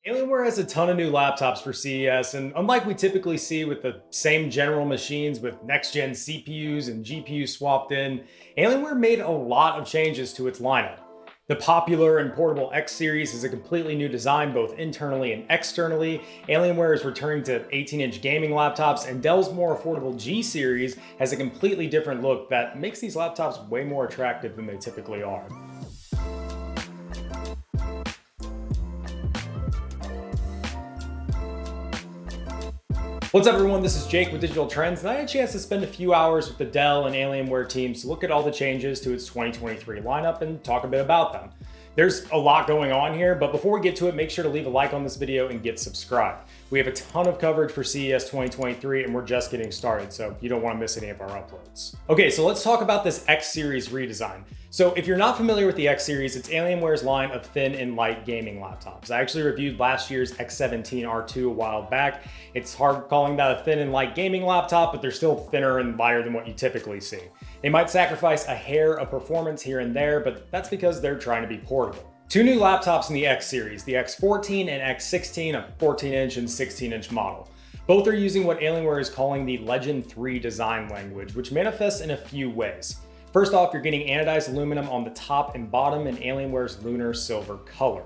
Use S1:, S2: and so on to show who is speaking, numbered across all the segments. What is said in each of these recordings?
S1: Alienware has a ton of new laptops for CES, and unlike we typically see with the same general machines with next-gen CPUs and GPUs swapped in, Alienware made a lot of changes to its lineup. The popular and portable X-series is a completely new design both internally and externally. Alienware is returning to 18-inch gaming laptops, and Dell's more affordable G-series has a completely different look that makes these laptops way more attractive than they typically are. What's up, everyone? This is Jake with Digital Trends, and I had a chance to spend a few hours with the Dell and Alienware teams to look at all the changes to its 2023 lineup and talk a bit about them. There's a lot going on here, but before we get to it, make sure to leave a like on this video and get subscribed. We have a ton of coverage for CES 2023, and we're just getting started, so you don't want to miss any of our uploads. Okay, so let's talk about this X-series redesign. So if you're not familiar with the X-series, it's Alienware's line of thin and light gaming laptops. I actually reviewed last year's X17 R2 a while back. It's hard calling that a thin and light gaming laptop, but they're still thinner and lighter than what you typically see. They might sacrifice a hair of performance here and there, but that's because they're trying to be portable. Two new laptops in the X-series, the X14 and X16, a 14-inch and 16-inch model. Both are using what Alienware is calling the Legend 3 design language, which manifests in a few ways. First off, you're getting anodized aluminum on the top and bottom in Alienware's lunar silver color.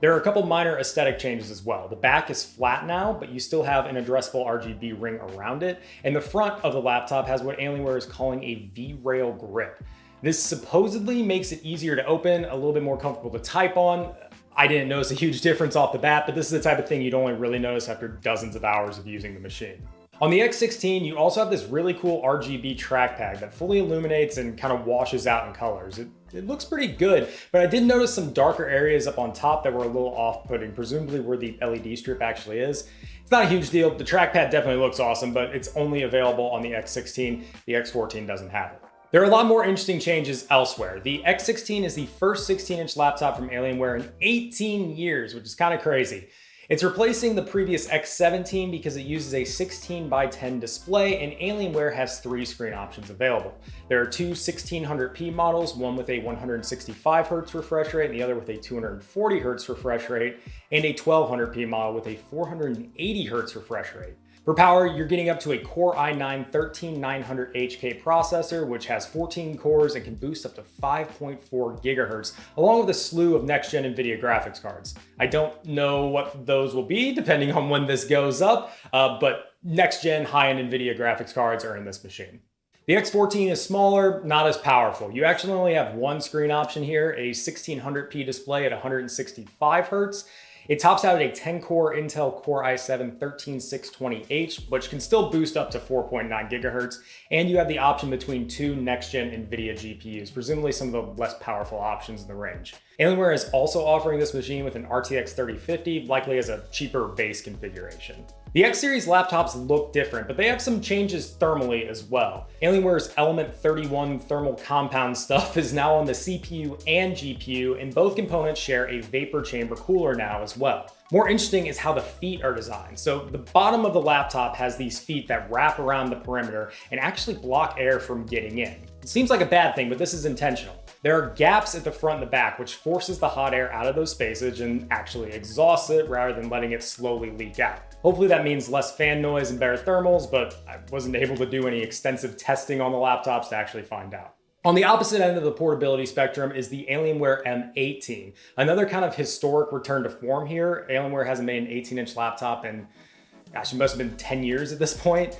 S1: There are a couple minor aesthetic changes as well. The back is flat now, but you still have an addressable RGB ring around it, and the front of the laptop has what Alienware is calling a V-rail grip. This supposedly makes it easier to open, a little bit more comfortable to type on. I didn't notice a huge difference off the bat, but this is the type of thing you'd only really notice after dozens of hours of using the machine. On the X16, you also have this really cool RGB trackpad that fully illuminates and kind of washes out in colors. It looks pretty good, but I did notice some darker areas up on top that were a little off-putting, presumably where the LED strip actually is. It's not a huge deal. The trackpad definitely looks awesome, but it's only available on the X16. The X14 doesn't have it. There are a lot more interesting changes elsewhere. The X16 is the first 16-inch laptop from Alienware in 18 years, which is kind of crazy. It's replacing the previous X17 because it uses a 16:10 display, and Alienware has three screen options available. There are two 1600p models, one with a 165Hz refresh rate and the other with a 240Hz refresh rate, and a 1200p model with a 480Hz refresh rate. For power, you're getting up to a Core i9-13900HK processor, which has 14 cores and can boost up to 5.4 GHz, along with a slew of next-gen NVIDIA graphics cards. I don't know what those will be, depending on when this goes up, but next-gen high-end NVIDIA graphics cards are in this machine. The X14 is smaller, not as powerful. You actually only have one screen option here, a 1600p display at 165Hz. It tops out at a 10-core Intel Core i7-13620H, which can still boost up to 4.9 GHz, and you have the option between two next-gen NVIDIA GPUs, presumably some of the less powerful options in the range. Alienware is also offering this machine with an RTX 3050, likely as a cheaper base configuration. The X-series laptops look different, but they have some changes thermally as well. Alienware's Element 31 thermal compound stuff is now on the CPU and GPU, and both components share a vapor chamber cooler now as well. More interesting is how the feet are designed. So the bottom of the laptop has these feet that wrap around the perimeter and actually block air from getting in. It seems like a bad thing, but this is intentional. There are gaps at the front and the back, which forces the hot air out of those spaces and actually exhausts it rather than letting it slowly leak out. Hopefully that means less fan noise and better thermals, but I wasn't able to do any extensive testing on the laptops to actually find out. On the opposite end of the portability spectrum is the Alienware M18. Another kind of historic return to form here. Alienware hasn't made an 18-inch laptop in, gosh, it must have been 10 years at this point.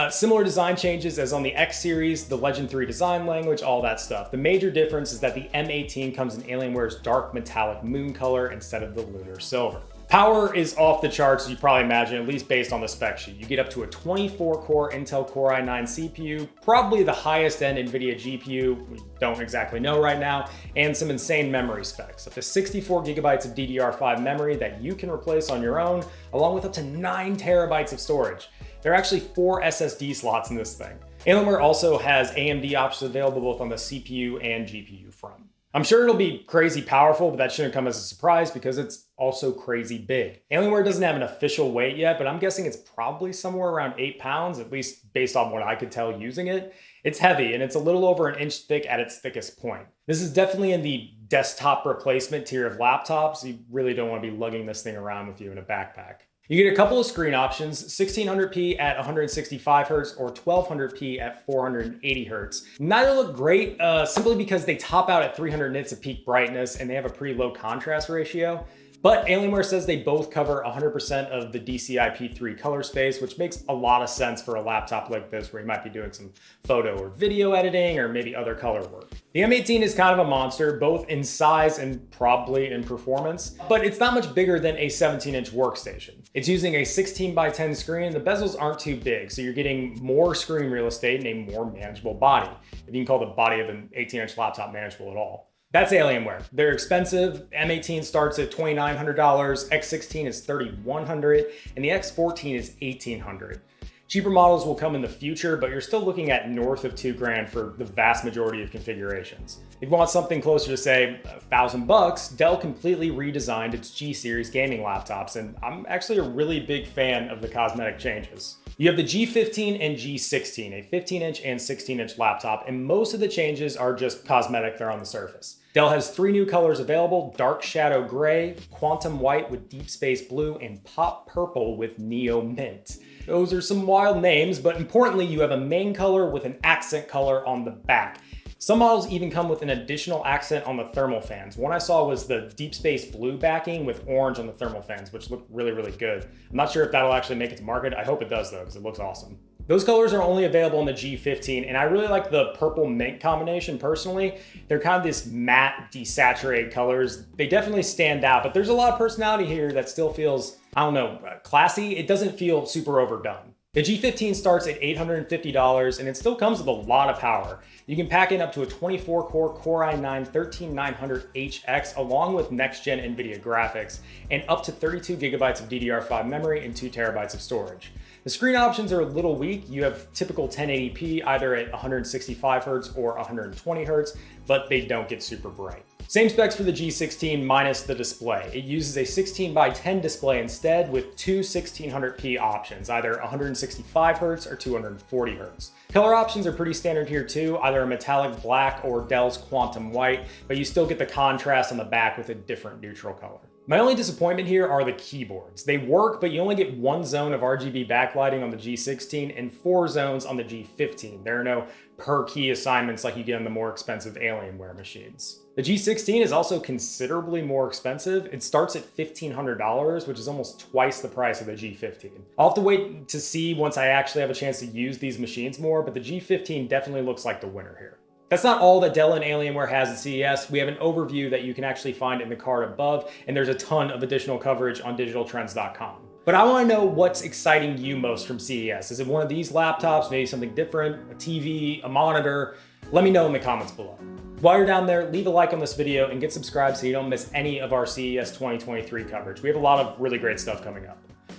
S1: Similar design changes as on the X-series, the Legend 3 design language, all that stuff. The major difference is that the M18 comes in Alienware's dark metallic moon color instead of the lunar silver. Power is off the charts, as you probably imagine, at least based on the spec sheet. You get up to a 24-core Intel Core i9 CPU, probably the highest-end NVIDIA GPU, we don't exactly know right now, and some insane memory specs. Up to 64 gigabytes of DDR5 memory that you can replace on your own, along with up to 9 terabytes of storage. There are actually 4 SSD slots in this thing. Alienware also has AMD options available both on the CPU and GPU front. I'm sure it'll be crazy powerful, but that shouldn't come as a surprise because it's also crazy big. Alienware doesn't have an official weight yet, but I'm guessing it's probably somewhere around 8 pounds, at least based on what I could tell using it. It's heavy and it's a little over an inch thick at its thickest point. This is definitely in the desktop replacement tier of laptops. You really don't want to be lugging this thing around with you in a backpack. You get a couple of screen options, 1600p at 165 Hz or 1200p at 480 Hz. Neither look great simply because they top out at 300 nits of peak brightness and they have a pretty low contrast ratio. But Alienware says they both cover 100% of the DCI-P3 color space, which makes a lot of sense for a laptop like this where you might be doing some photo or video editing or maybe other color work. The M18 is kind of a monster, both in size and probably in performance, but it's not much bigger than a 17-inch workstation. It's using a 16:10 screen. The bezels aren't too big, so you're getting more screen real estate and a more manageable body, if you can call the body of an 18-inch laptop manageable at all. That's Alienware. They're expensive. M18 starts at $2,900, X16 is $3,100, and the X14 is $1,800. Cheaper models will come in the future, but you're still looking at north of $2,000 for the vast majority of configurations. If you want something closer to say $1,000, Dell completely redesigned its G-series gaming laptops, and I'm actually a really big fan of the cosmetic changes. You have the G15 and G16, a 15-inch and 16-inch laptop, and most of the changes are just cosmetic there on the surface. Dell has 3 new colors available: dark shadow gray, quantum white with deep space blue, and pop purple with neo mint. Those are some wild names, but importantly, you have a main color with an accent color on the back. Some models even come with an additional accent on the thermal fans. One I saw was the deep space blue backing with orange on the thermal fans, which look really, really good. I'm not sure if that'll actually make it to market. I hope it does though, because it looks awesome. Those colors are only available on the G15, and I really like the purple mint combination personally. They're kind of this matte, desaturated colors. They definitely stand out, but there's a lot of personality here that still feels, I don't know, classy. It doesn't feel super overdone. The G15 starts at $850 and it still comes with a lot of power. You can pack in up to a 24-core Core i9-13900HX along with next-gen NVIDIA graphics and up to 32 gigabytes of DDR5 memory and 2 terabytes of storage. The screen options are a little weak. You have typical 1080p either at 165 Hz or 120 Hz, but they don't get super bright. Same specs for the G16 minus the display. It uses a 16:10 display instead with 2 1600p options, either 165 Hz or 240 Hz. Color options are pretty standard here too, either a metallic black or Dell's quantum white, but you still get the contrast on the back with a different neutral color. My only disappointment here are the keyboards. They work, but you only get 1 zone of RGB backlighting on the G16 and 4 zones on the G15. There are no per key assignments like you get on the more expensive Alienware machines. The G16 is also considerably more expensive. It starts at $1,500, which is almost twice the price of the G15. I'll have to wait to see once I actually have a chance to use these machines more, but the G15 definitely looks like the winner here. That's not all that Dell and Alienware has at CES. We have an overview that you can actually find in the card above, and there's a ton of additional coverage on digitaltrends.com. But I want to know what's exciting you most from CES. Is it one of these laptops, maybe something different, a TV, a monitor? Let me know in the comments below. While you're down there, leave a like on this video and get subscribed so you don't miss any of our CES 2023 coverage. We have a lot of really great stuff coming up.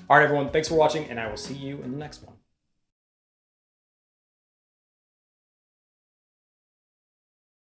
S1: All right, everyone, thanks for watching, and I will see you in the next one.